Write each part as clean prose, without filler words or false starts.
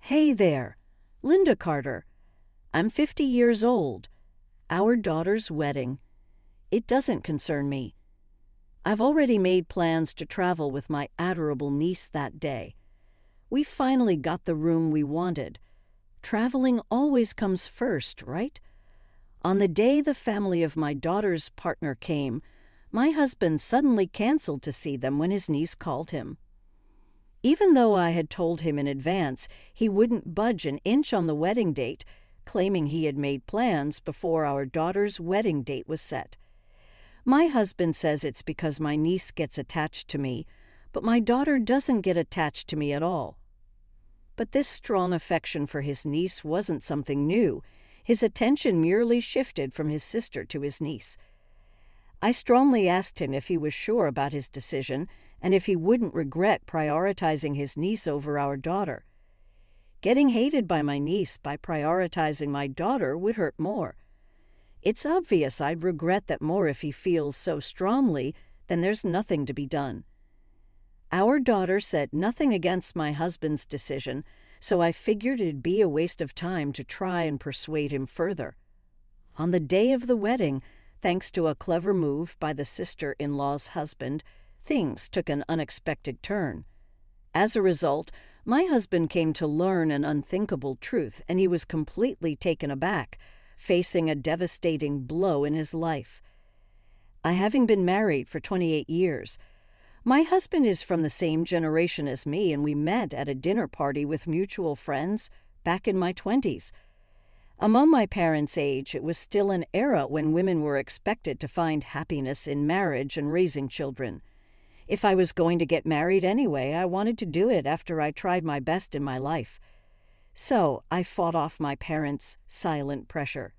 Hey there, Linda Carter. I'm 50 years old. Our daughter's wedding. It doesn't concern me. I've already made plans to travel with my adorable niece that day. We finally got the room we wanted. Traveling always comes first, right? On the day the family of my daughter's partner came, my husband suddenly canceled to see them when his niece called him. Even though I had told him in advance he wouldn't budge an inch on the wedding date, claiming he had made plans before our daughter's wedding date was set. My husband says it's because my niece gets attached to me, but my daughter doesn't get attached to me at all. But this strong affection for his niece wasn't something new. His attention merely shifted from his sister to his niece. I strongly asked him if he was sure about his decision and if he wouldn't regret prioritizing his niece over our daughter. Getting hated by my niece by prioritizing my daughter would hurt more. It's obvious I'd regret that more if he feels so strongly, then there's nothing to be done. Our daughter said nothing against my husband's decision, so I figured it'd be a waste of time to try and persuade him further. On the day of the wedding, thanks to a clever move by the sister-in-law's husband, things took an unexpected turn. As a result, my husband came to learn an unthinkable truth, and he was completely taken aback, facing a devastating blow in his life. Having been married for 28 years, my husband is from the same generation as me, and we met at a dinner party with mutual friends back in my 20s. Among my parents' age, it was still an era when women were expected to find happiness in marriage and raising children. If I was going to get married anyway, I wanted to do it after I tried my best in my life. So I fought off my parents' silent pressure.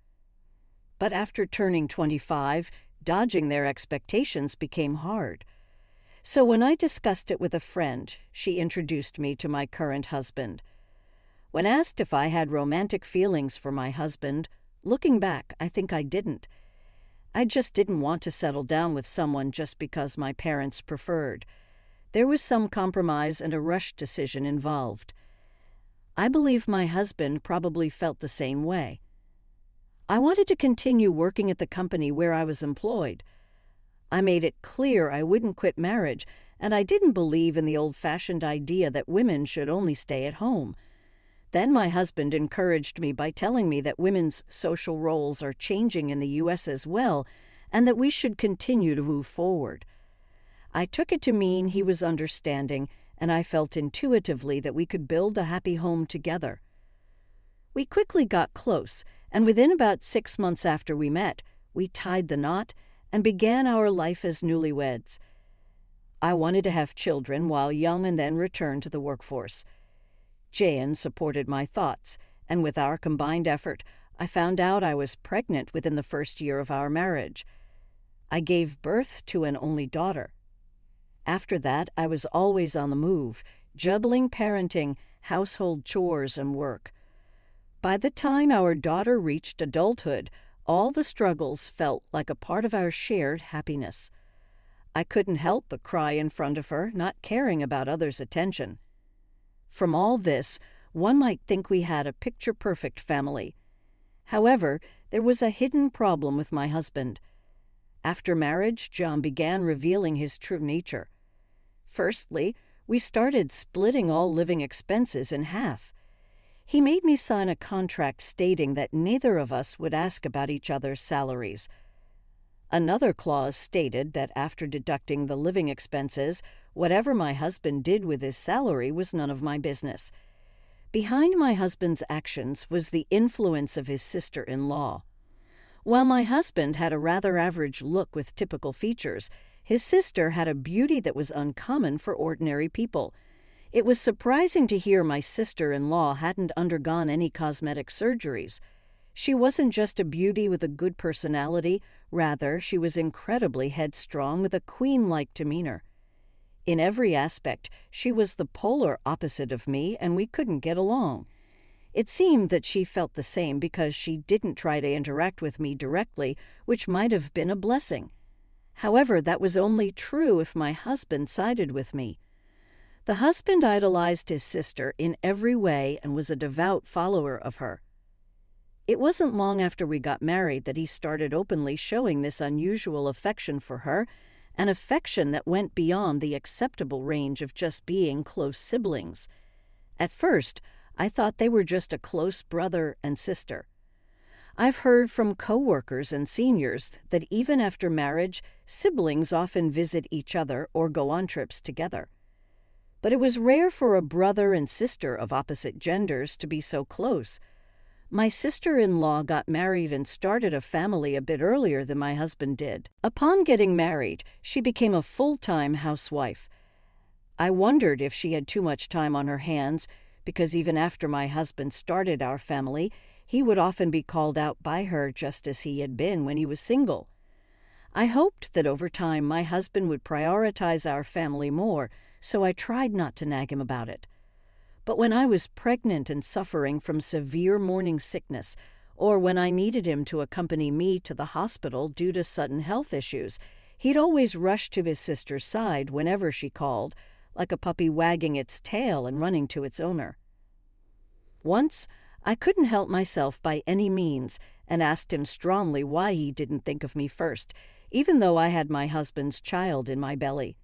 But after turning 25, dodging their expectations became hard. So when I discussed it with a friend, she introduced me to my current husband. When asked if I had romantic feelings for my husband, looking back, I think I didn't. I just didn't want to settle down with someone just because my parents preferred. There was some compromise and a rushed decision involved. I believe my husband probably felt the same way. I wanted to continue working at the company where I was employed. I made it clear I wouldn't quit marriage, and I didn't believe in the old-fashioned idea that women should only stay at home. Then my husband encouraged me by telling me that women's social roles are changing in the U.S. as well, and that we should continue to move forward. I took it to mean he was understanding, and I felt intuitively that we could build a happy home together. We quickly got close, and within about 6 months after we met, we tied the knot and began our life as newlyweds. I wanted to have children while young and then return to the workforce. Jan supported my thoughts, and with our combined effort, I found out I was pregnant within the first year of our marriage. I gave birth to an only daughter. After that, I was always on the move, juggling parenting, household chores, and work. By the time our daughter reached adulthood, all the struggles felt like a part of our shared happiness. I couldn't help but cry in front of her, not caring about others' attention. From all this, one might think we had a picture-perfect family. However, there was a hidden problem with my husband. After marriage, John began revealing his true nature. Firstly, we started splitting all living expenses in half. He made me sign a contract stating that neither of us would ask about each other's salaries. Another clause stated that after deducting the living expenses, whatever my husband did with his salary was none of my business. Behind my husband's actions was the influence of his sister-in-law. While my husband had a rather average look with typical features, his sister had a beauty that was uncommon for ordinary people. It was surprising to hear my sister-in-law hadn't undergone any cosmetic surgeries. She wasn't just a beauty with a good personality, rather, she was incredibly headstrong with a queen-like demeanor. In every aspect, she was the polar opposite of me, and we couldn't get along. It seemed that she felt the same because she didn't try to interact with me directly, which might have been a blessing. However, that was only true if my husband sided with me. The husband idolized his sister in every way and was a devout follower of her. It wasn't long after we got married that he started openly showing this unusual affection for her, an affection that went beyond the acceptable range of just being close siblings. At first, I thought they were just a close brother and sister. I've heard from coworkers and seniors that even after marriage, siblings often visit each other or go on trips together. But it was rare for a brother and sister of opposite genders to be so close. My sister-in-law got married and started a family a bit earlier than my husband did. Upon getting married, she became a full-time housewife. I wondered if she had too much time on her hands, because even after my husband started our family, he would often be called out by her just as he had been when he was single. I hoped that over time my husband would prioritize our family more, so I tried not to nag him about it. But when I was pregnant and suffering from severe morning sickness, or when I needed him to accompany me to the hospital due to sudden health issues, he'd always rush to his sister's side whenever she called, like a puppy wagging its tail and running to its owner. Once, I couldn't help myself by any means and asked him strongly why he didn't think of me first, even though I had my husband's child in my belly.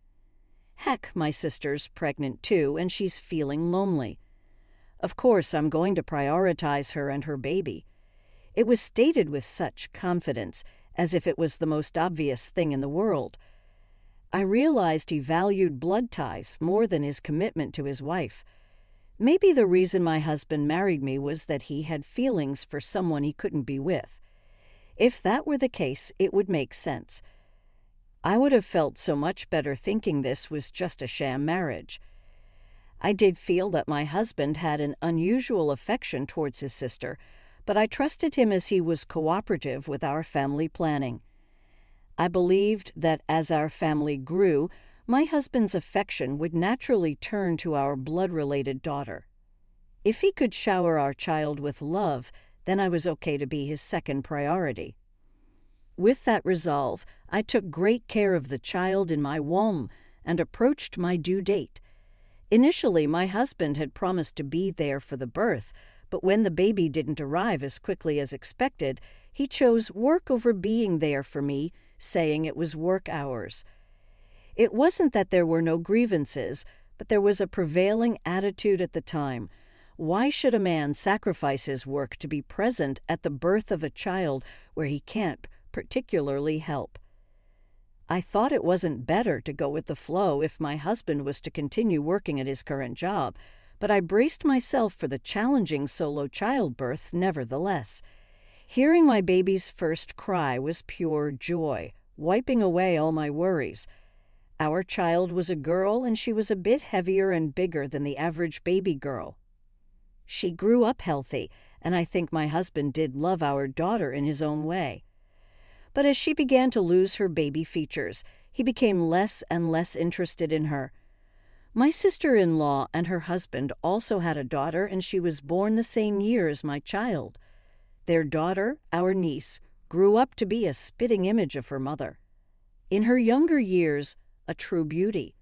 Heck, my sister's pregnant too, and she's feeling lonely. Of course, I'm going to prioritize her and her baby. It was stated with such confidence, as if it was the most obvious thing in the world. I realized he valued blood ties more than his commitment to his wife. Maybe the reason my husband married me was that he had feelings for someone he couldn't be with. If that were the case, it would make sense. I would have felt so much better thinking this was just a sham marriage. I did feel that my husband had an unusual affection towards his sister, but I trusted him as he was cooperative with our family planning. I believed that as our family grew, my husband's affection would naturally turn to our blood-related daughter. If he could shower our child with love, then I was okay to be his second priority. With that resolve, I took great care of the child in my womb and approached my due date. Initially, my husband had promised to be there for the birth, but when the baby didn't arrive as quickly as expected, he chose work over being there for me, saying it was work hours. It wasn't that there were no grievances, but there was a prevailing attitude at the time. Why should a man sacrifice his work to be present at the birth of a child where he can't particularly help? I thought it wasn't better to go with the flow if my husband was to continue working at his current job, but I braced myself for the challenging solo childbirth nevertheless. Hearing my baby's first cry was pure joy, wiping away all my worries. Our child was a girl, and she was a bit heavier and bigger than the average baby girl. She grew up healthy, and I think my husband did love our daughter in his own way. But as she began to lose her baby features, he became less and less interested in her. My sister-in-law and her husband also had a daughter, and she was born the same year as my child. Their daughter, our niece, grew up to be a spitting image of her mother. In her younger years, a true beauty.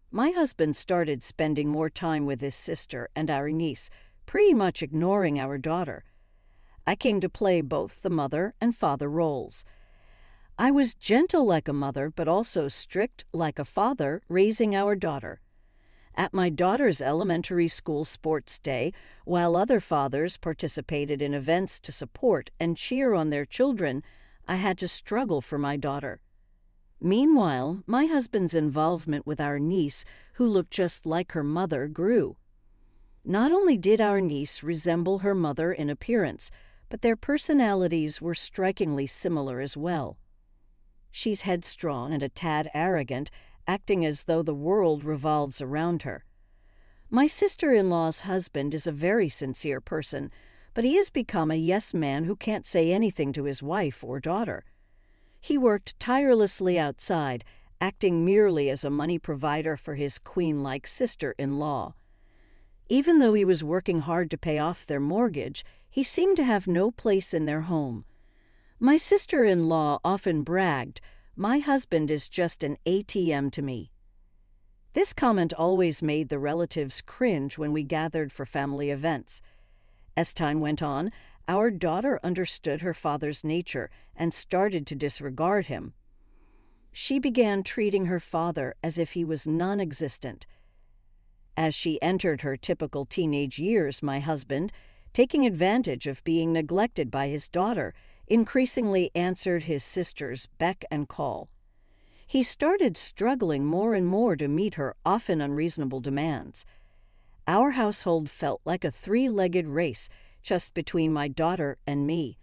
My husband started spending more time with his sister and our niece, pretty much ignoring our daughter. I came to play both the mother and father roles. I was gentle like a mother, but also strict like a father, raising our daughter. At my daughter's elementary school sports day, while other fathers participated in events to support and cheer on their children, I had to struggle for my daughter. Meanwhile, my husband's involvement with our niece, who looked just like her mother, grew. Not only did our niece resemble her mother in appearance, but their personalities were strikingly similar as well. She's headstrong and a tad arrogant, acting as though the world revolves around her. My sister-in-law's husband is a very sincere person, but he has become a yes man who can't say anything to his wife or daughter. He worked tirelessly outside, acting merely as a money provider for his queen-like sister-in-law. Even though he was working hard to pay off their mortgage, he seemed to have no place in their home. My sister-in-law often bragged, "My husband is just an ATM to me." This comment always made the relatives cringe when we gathered for family events. As time went on, our daughter understood her father's nature and started to disregard him. She began treating her father as if he was non-existent. As she entered her typical teenage years, my husband, taking advantage of being neglected by his daughter, increasingly answered his sister's beck and call. He started struggling more and more to meet her often unreasonable demands. Our household felt like a three-legged race just between my daughter and me.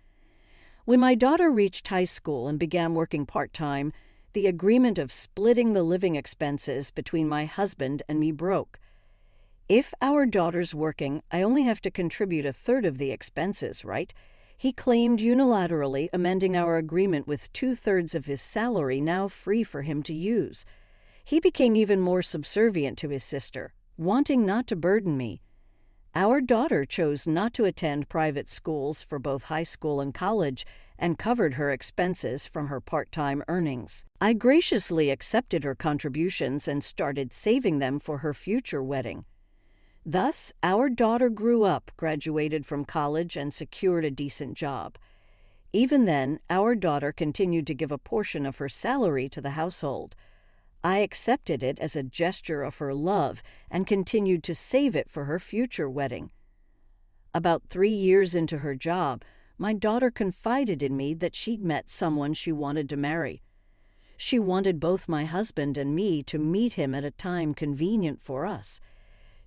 When my daughter reached high school and began working part-time, the agreement of splitting the living expenses between my husband and me broke. If our daughter's working, I only have to contribute a third of the expenses, right? He claimed unilaterally, amending our agreement with 2/3 of his salary now free for him to use. He became even more subservient to his sister, wanting not to burden me. Our daughter chose not to attend private schools for both high school and college and covered her expenses from her part-time earnings. I graciously accepted her contributions and started saving them for her future wedding. Thus, our daughter grew up, graduated from college, and secured a decent job. Even then, our daughter continued to give a portion of her salary to the household. I accepted it as a gesture of her love and continued to save it for her future wedding. About 3 years into her job, my daughter confided in me that she'd met someone she wanted to marry. She wanted both my husband and me to meet him at a time convenient for us.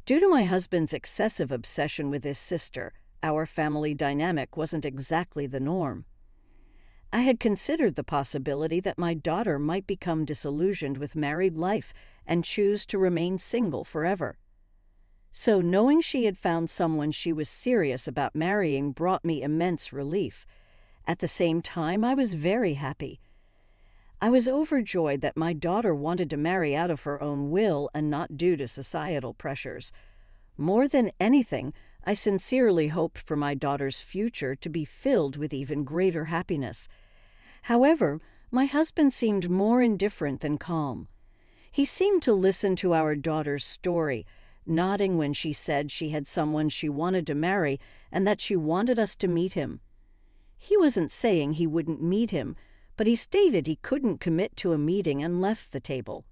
Due to my husband's excessive obsession with his sister, our family dynamic wasn't exactly the norm. I had considered the possibility that my daughter might become disillusioned with married life and choose to remain single forever. So knowing she had found someone she was serious about marrying brought me immense relief. At the same time, I was very happy. I was overjoyed that my daughter wanted to marry out of her own will and not due to societal pressures. More than anything, I sincerely hoped for my daughter's future to be filled with even greater happiness. However, my husband seemed more indifferent than calm. He seemed to listen to our daughter's story, nodding when she said she had someone she wanted to marry and that she wanted us to meet him. He wasn't saying he wouldn't meet him, but he stated he couldn't commit to a meeting and left the table.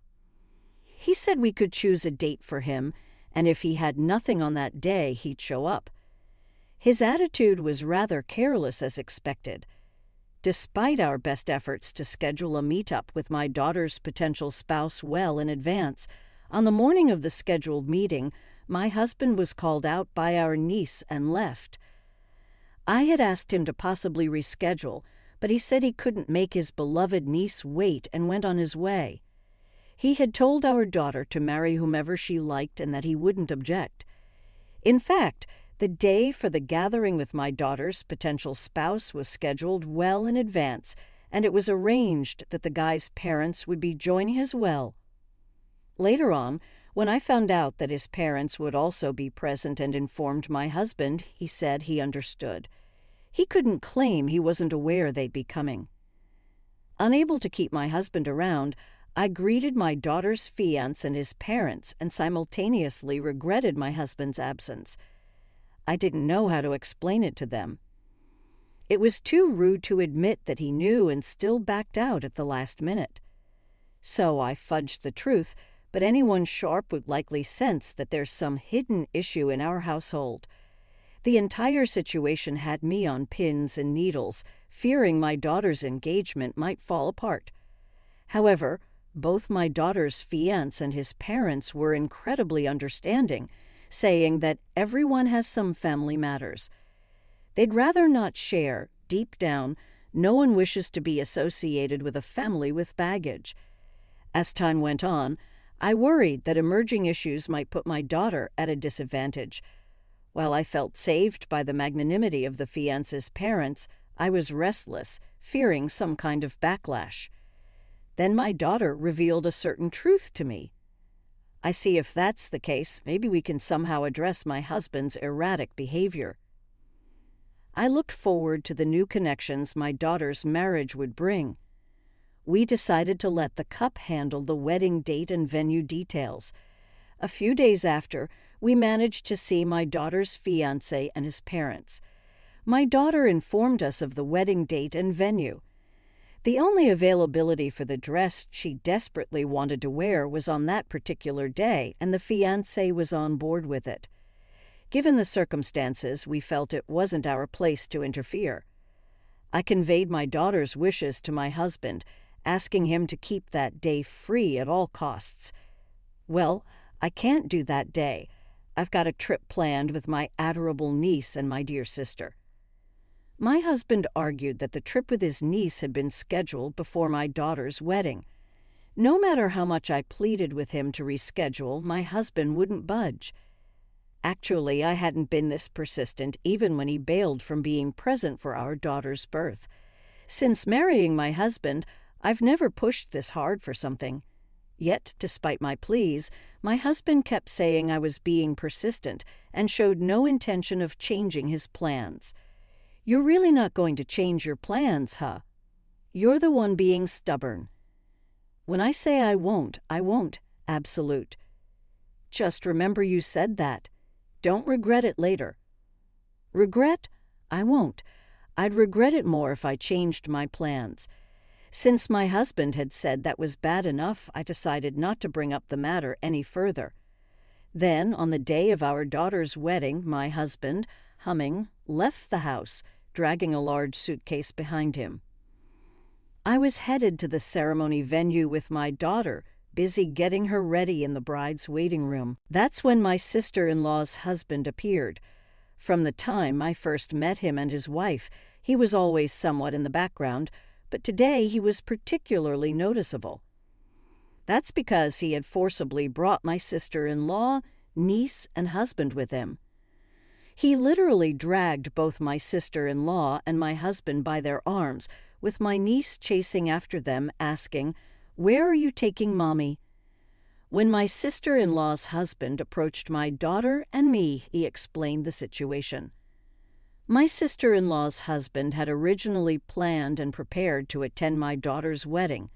He said we could choose a date for him, and if he had nothing on that day, he'd show up. His attitude was rather careless as expected. Despite our best efforts to schedule a meetup with my daughter's potential spouse well in advance, on the morning of the scheduled meeting, my husband was called out by our niece and left. I had asked him to possibly reschedule, but he said he couldn't make his beloved niece wait and went on his way. He had told our daughter to marry whomever she liked and that he wouldn't object. In fact, the day for the gathering with my daughter's potential spouse was scheduled well in advance, and it was arranged that the guy's parents would be joining as well. Later on, when I found out that his parents would also be present and informed my husband, he said he understood. He couldn't claim he wasn't aware they'd be coming. Unable to keep my husband around, I greeted my daughter's fiancé and his parents and simultaneously regretted my husband's absence. I didn't know how to explain it to them. It was too rude to admit that he knew and still backed out at the last minute. So I fudged the truth, but anyone sharp would likely sense that there's some hidden issue in our household. The entire situation had me on pins and needles, fearing my daughter's engagement might fall apart. However, both my daughter's fiancé and his parents were incredibly understanding, saying that everyone has some family matters. They'd rather not share. Deep down, no one wishes to be associated with a family with baggage. As time went on, I worried that emerging issues might put my daughter at a disadvantage. While I felt saved by the magnanimity of the fiancé's parents, I was restless, fearing some kind of backlash. Then my daughter revealed a certain truth to me. I see if that's the case, maybe we can somehow address my husband's erratic behavior. I looked forward to the new connections my daughter's marriage would bring. We decided to let the cup handle the wedding date and venue details. A few days after, we managed to see my daughter's fiancé and his parents. My daughter informed us of the wedding date and venue. The only availability for the dress she desperately wanted to wear was on that particular day, and the fiancé was on board with it. Given the circumstances, we felt it wasn't our place to interfere. I conveyed my daughter's wishes to my husband, asking him to keep that day free at all costs. Well, I can't do that day. I've got a trip planned with my adorable niece and my dear sister. My husband argued that the trip with his niece had been scheduled before my daughter's wedding. No matter how much I pleaded with him to reschedule, my husband wouldn't budge. Actually, I hadn't been this persistent even when he bailed from being present for our daughter's birth. Since marrying my husband, I've never pushed this hard for something. Yet, despite my pleas, my husband kept saying I was being persistent and showed no intention of changing his plans. You're really not going to change your plans, huh? You're the one being stubborn. When I say I won't, absolute. Just remember you said that. Don't regret it later. Regret? I won't. I'd regret it more if I changed my plans. Since my husband had said that was bad enough, I decided not to bring up the matter any further. Then, on the day of our daughter's wedding, my husband, humming, left the house, dragging a large suitcase behind him. I was headed to the ceremony venue with my daughter, busy getting her ready in the bride's waiting room. That's when my sister-in-law's husband appeared. From the time I first met him and his wife, he was always somewhat in the background, but today he was particularly noticeable. That's because he had forcibly brought my sister-in-law, niece, and husband with him. He literally dragged both my sister-in-law and my husband by their arms, with my niece chasing after them, asking, "Where are you taking Mommy?" When my sister-in-law's husband approached my daughter and me, he explained the situation. My sister-in-law's husband had originally planned and prepared to attend my daughter's wedding.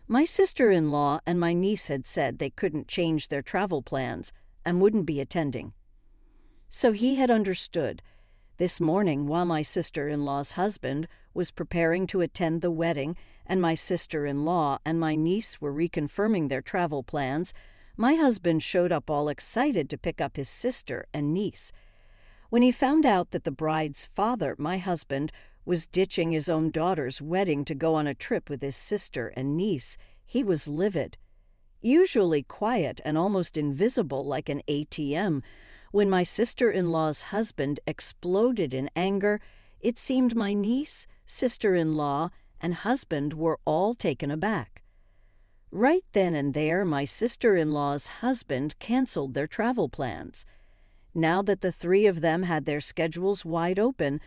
My sister-in-law and my niece had said they couldn't change their travel plans and wouldn't be attending. So he had understood. This morning, while my sister-in-law's husband was preparing to attend the wedding and my sister-in-law and my niece were reconfirming their travel plans, my husband showed up all excited to pick up his sister and niece. When he found out that the bride's father, my husband, was ditching his own daughter's wedding to go on a trip with his sister and niece, he was livid. Usually quiet and almost invisible like an ATM, when my sister-in-law's husband exploded in anger, it seemed my niece, sister-in-law, and husband were all taken aback. Right then and there, my sister-in-law's husband canceled their travel plans. Now that the three of them had their schedules wide open,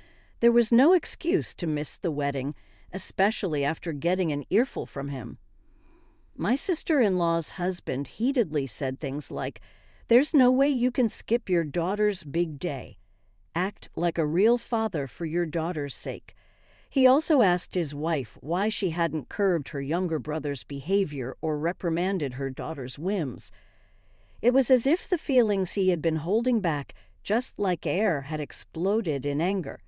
there was no excuse to miss the wedding, especially after getting an earful from him. My sister-in-law's husband heatedly said things like, "There's no way you can skip your daughter's big day. Act like a real father for your daughter's sake." He also asked his wife why she hadn't curbed her younger brother's behavior or reprimanded her daughter's whims. It was as if the feelings he had been holding back, just like air, had exploded in anger.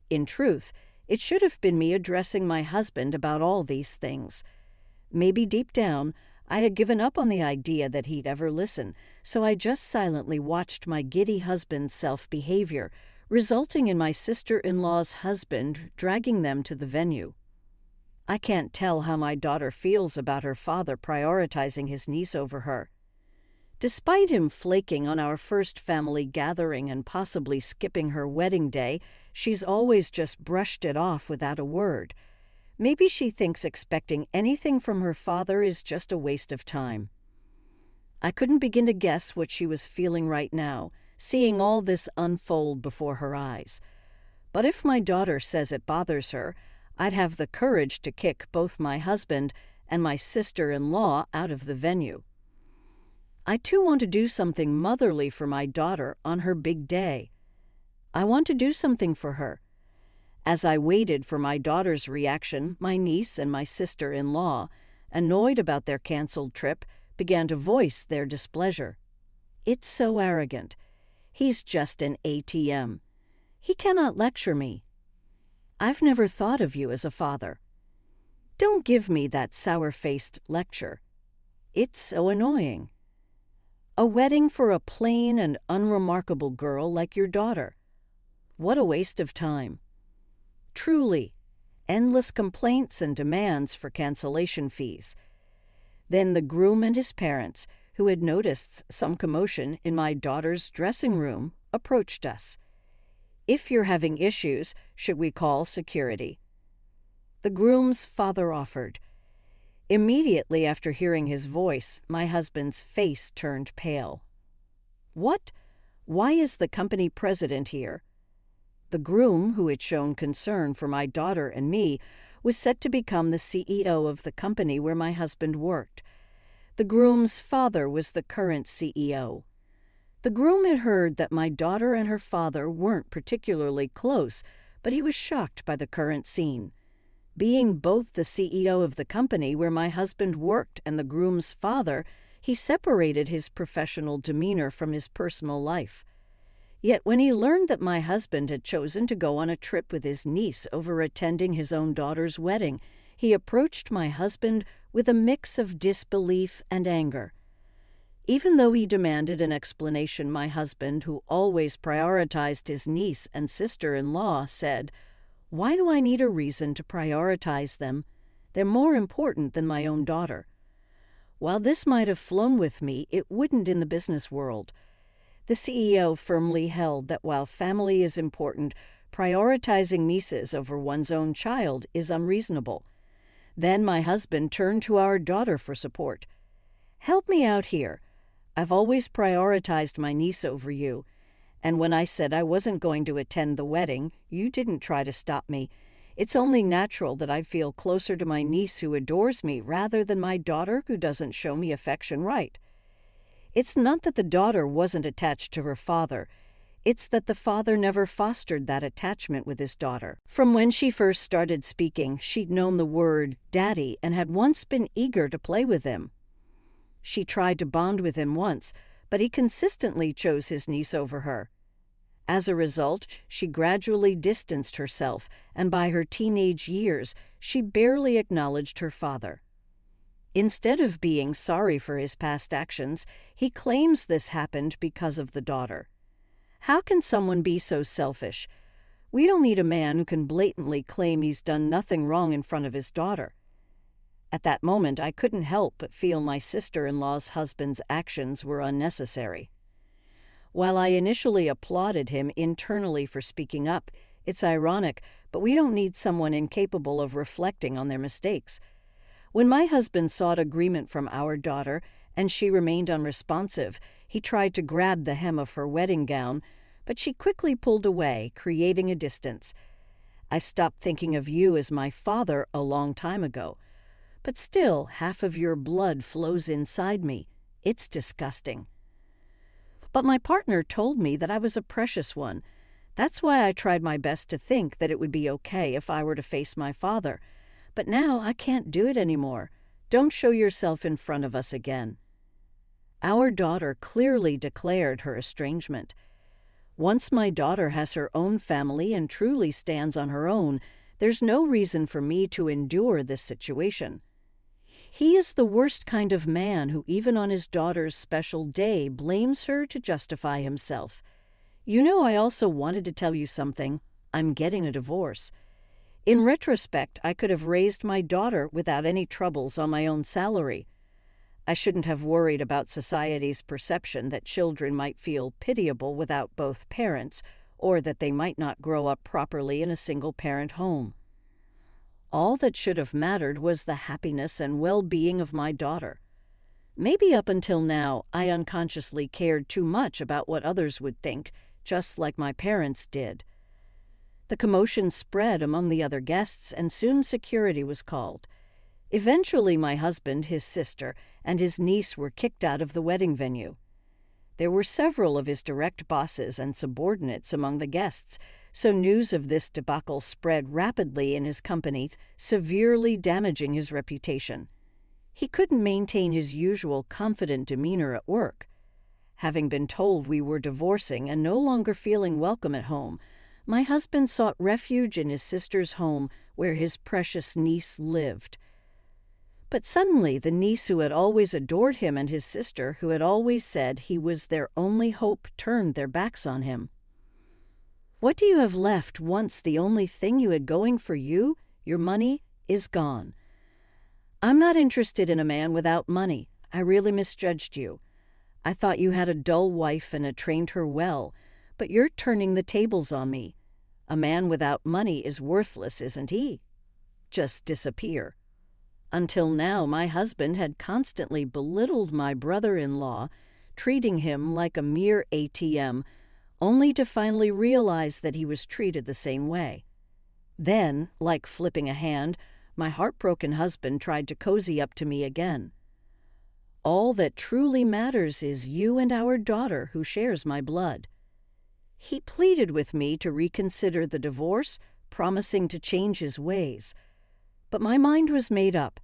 In truth, it should have been me addressing my husband about all these things. Maybe deep down, I had given up on the idea that he'd ever listen, so I just silently watched my giddy husband's self-behavior, resulting in my sister-in-law's husband dragging them to the venue. I can't tell how my daughter feels about her father prioritizing his niece over her. Despite him flaking on our first family gathering and possibly skipping her wedding day, she's always just brushed it off without a word. Maybe she thinks expecting anything from her father is just a waste of time. I couldn't begin to guess what she was feeling right now, seeing all this unfold before her eyes. But if my daughter says it bothers her, I'd have the courage to kick both my husband and my sister-in-law out of the venue. I too want to do something motherly for my daughter on her big day. I want to do something for her. As I waited for my daughter's reaction, my niece and my sister-in-law, annoyed about their canceled trip, began to voice their displeasure. "It's so arrogant. He's just an ATM. He cannot lecture me. I've never thought of you as a father. Don't give me that sour-faced lecture. It's so annoying. A wedding for a plain and unremarkable girl like your daughter. What a waste of time. Truly, endless complaints and demands for cancellation fees." Then the groom and his parents, who had noticed some commotion in my daughter's dressing room, approached us. "If you're having issues, should we call security?" The groom's father offered. Immediately after hearing his voice, my husband's face turned pale. "What? Why is the company president here?" The groom, who had shown concern for my daughter and me, was set to become the CEO of the company where my husband worked. The groom's father was the current CEO. The groom had heard that my daughter and her father weren't particularly close, but he was shocked by the current scene. Being both the CEO of the company where my husband worked and the groom's father, he separated his professional demeanor from his personal life. Yet when he learned that my husband had chosen to go on a trip with his niece over attending his own daughter's wedding, he approached my husband with a mix of disbelief and anger. Even though he demanded an explanation, my husband, who always prioritized his niece and sister-in-law, said, "Why do I need a reason to prioritize them? They're more important than my own daughter." While this might have flown with me, it wouldn't in the business world. The CEO firmly held that while family is important, prioritizing nieces over one's own child is unreasonable. Then my husband turned to our daughter for support. "Help me out here. I've always prioritized my niece over you. And when I said I wasn't going to attend the wedding, you didn't try to stop me. It's only natural that I feel closer to my niece who adores me rather than my daughter who doesn't show me affection right. It's not that the daughter wasn't attached to her father. It's that the father never fostered that attachment with his daughter. From when she first started speaking, she'd known the word daddy and had once been eager to play with him. She tried to bond with him once, but he consistently chose his niece over her. As a result, she gradually distanced herself, and by her teenage years, she barely acknowledged her father. Instead of being sorry for his past actions, he claims this happened because of the daughter. How can someone be so selfish? We don't need a man who can blatantly claim he's done nothing wrong in front of his daughter. At that moment, I couldn't help but feel my sister-in-law's husband's actions were unnecessary. While I initially applauded him internally for speaking up, it's ironic, but we don't need someone incapable of reflecting on their mistakes. When my husband sought agreement from our daughter, and she remained unresponsive, he tried to grab the hem of her wedding gown, but she quickly pulled away, creating a distance. I stopped thinking of you as my father a long time ago. But still, half of your blood flows inside me. It's disgusting. But my partner told me that I was a precious one. That's why I tried my best to think that it would be okay if I were to face my father. But now I can't do it anymore. Don't show yourself in front of us again. Our daughter clearly declared her estrangement. Once my daughter has her own family and truly stands on her own, there's no reason for me to endure this situation. He is the worst kind of man who even on his daughter's special day blames her to justify himself. You know, I also wanted to tell you something. I'm getting a divorce. In retrospect, I could have raised my daughter without any troubles on my own salary. I shouldn't have worried about society's perception that children might feel pitiable without both parents, or that they might not grow up properly in a single-parent home. All that should have mattered was the happiness and well-being of my daughter. Maybe up until now, I unconsciously cared too much about what others would think, just like my parents did. The commotion spread among the other guests, and soon security was called. Eventually, my husband, his sister, and his niece were kicked out of the wedding venue. There were several of his direct bosses and subordinates among the guests, so news of this debacle spread rapidly in his company, severely damaging his reputation. He couldn't maintain his usual confident demeanor at work. Having been told we were divorcing and no longer feeling welcome at home, my husband sought refuge in his sister's home where his precious niece lived. But suddenly the niece who had always adored him and his sister, who had always said he was their only hope, turned their backs on him. "What do you have left once the only thing you had going for you, your money, is gone? I'm not interested in a man without money. I really misjudged you. I thought you had a dull wife and had trained her well, but you're turning the tables on me. A man without money is worthless, isn't he? Just disappear." Until now, my husband had constantly belittled my brother-in-law, treating him like a mere ATM, only to finally realize that he was treated the same way. Then, like flipping a hand, my heartbroken husband tried to cozy up to me again. "All that truly matters is you and our daughter who shares my blood." He pleaded with me to reconsider the divorce, promising to change his ways. But my mind was made up.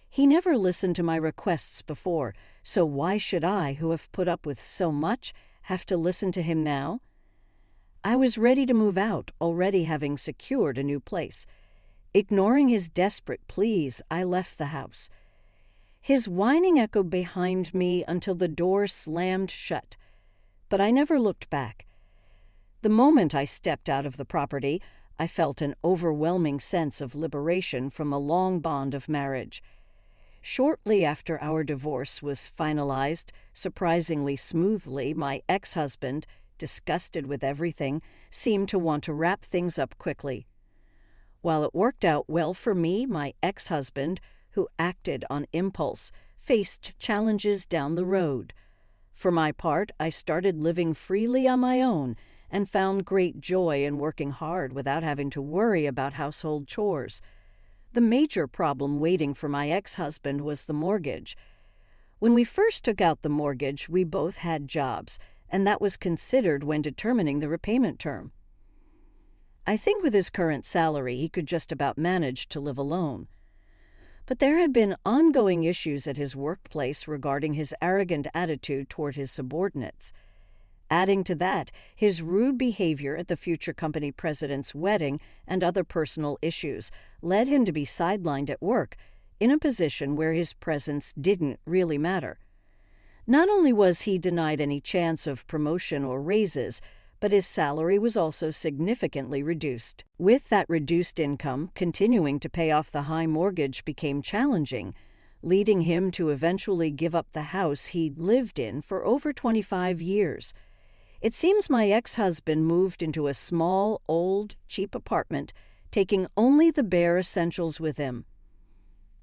He never listened to my requests before, so why should I, who have put up with so much, have to listen to him now? I was ready to move out, already having secured a new place. Ignoring his desperate pleas, I left the house. His whining echoed behind me until the door slammed shut, but I never looked back. The moment I stepped out of the property, I felt an overwhelming sense of liberation from a long bond of marriage. Shortly after our divorce was finalized, surprisingly smoothly, my ex-husband, disgusted with everything, seemed to want to wrap things up quickly. While it worked out well for me, my ex-husband, who acted on impulse, faced challenges down the road. For my part, I started living freely on my own and found great joy in working hard without having to worry about household chores. The major problem waiting for my ex-husband was the mortgage. When we first took out the mortgage, we both had jobs, and that was considered when determining the repayment term. I think with his current salary, he could just about manage to live alone. But there had been ongoing issues at his workplace regarding his arrogant attitude toward his subordinates. Adding to that, his rude behavior at the future company president's wedding and other personal issues led him to be sidelined at work, in a position where his presence didn't really matter. Not only was he denied any chance of promotion or raises, but his salary was also significantly reduced. With that reduced income, continuing to pay off the high mortgage became challenging, leading him to eventually give up the house he'd lived in for over 25 years. It seems my ex-husband moved into a small, old, cheap apartment, taking only the bare essentials with him.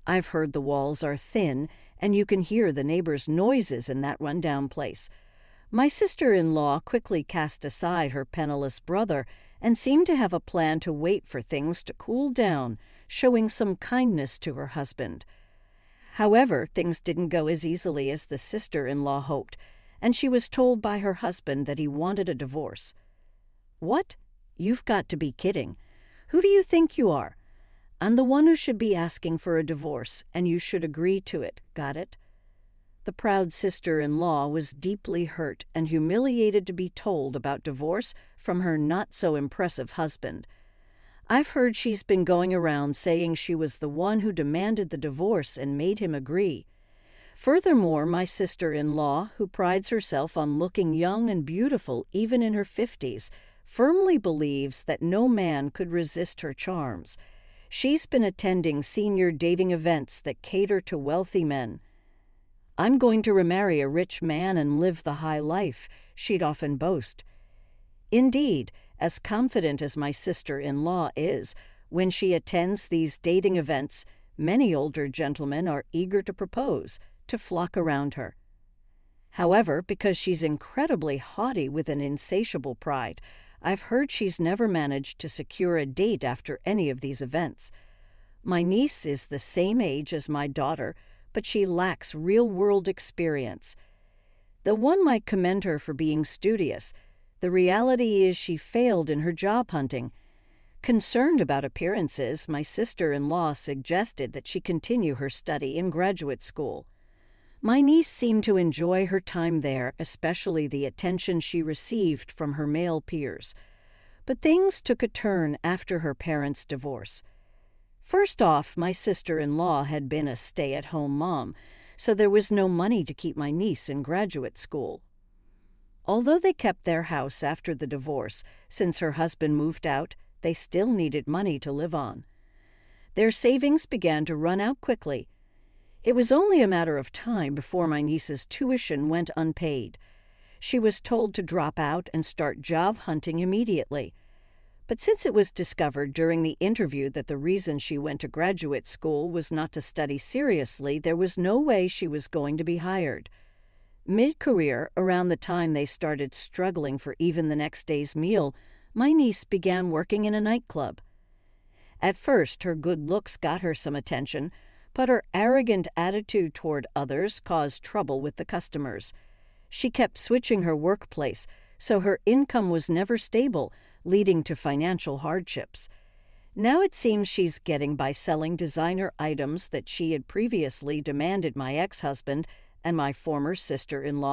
I've heard the walls are thin, and you can hear the neighbors' noises in that rundown place. My sister-in-law quickly cast aside her penniless brother and seemed to have a plan to wait for things to cool down, showing some kindness to her husband. However, things didn't go as easily as the sister-in-law hoped, and she was told by her husband that he wanted a divorce. "What? You've got to be kidding. Who do you think you are? I'm the one who should be asking for a divorce, and you should agree to it. Got it?" The proud sister-in-law was deeply hurt and humiliated to be told about divorce from her not-so-impressive husband. I've heard she's been going around saying she was the one who demanded the divorce and made him agree. Furthermore, my sister-in-law, who prides herself on looking young and beautiful even in her 50s, firmly believes that no man could resist her charms. She's been attending senior dating events that cater to wealthy men. "I'm going to remarry a rich man and live the high life," she'd often boast. Indeed, as confident as my sister-in-law is, when she attends these dating events, many older gentlemen are eager to propose, to flock around her. However, because she's incredibly haughty with an insatiable pride, I've heard she's never managed to secure a date after any of these events. My niece is the same age as my daughter, but she lacks real-world experience. Though one might commend her for being studious, The reality is she failed in her job hunting. Concerned about appearances, my sister-in-law suggested that she continue her study in graduate school. My niece seemed to enjoy her time there, especially the attention she received from her male peers. But things took a turn after her parents' divorce. First off, my sister-in-law had been a stay-at-home mom, so there was no money to keep my niece in graduate school. Although they kept their house after the divorce, since her husband moved out, they still needed money to live on. Their savings began to run out quickly. It was only a matter of time before my niece's tuition went unpaid. She was told to drop out and start job hunting immediately. But since it was discovered during the interview that the reason she went to graduate school was not to study seriously, there was no way she was going to be hired. Mid-career, around the time they started struggling for even the next day's meal, my niece began working in a nightclub. At first, her good looks got her some attention, but her arrogant attitude toward others caused trouble with the customers. She kept switching her workplace, so her income was never stable, leading to financial hardships. Now it seems she's getting by selling designer items that she had previously demanded my ex-husband and my former sister-in-law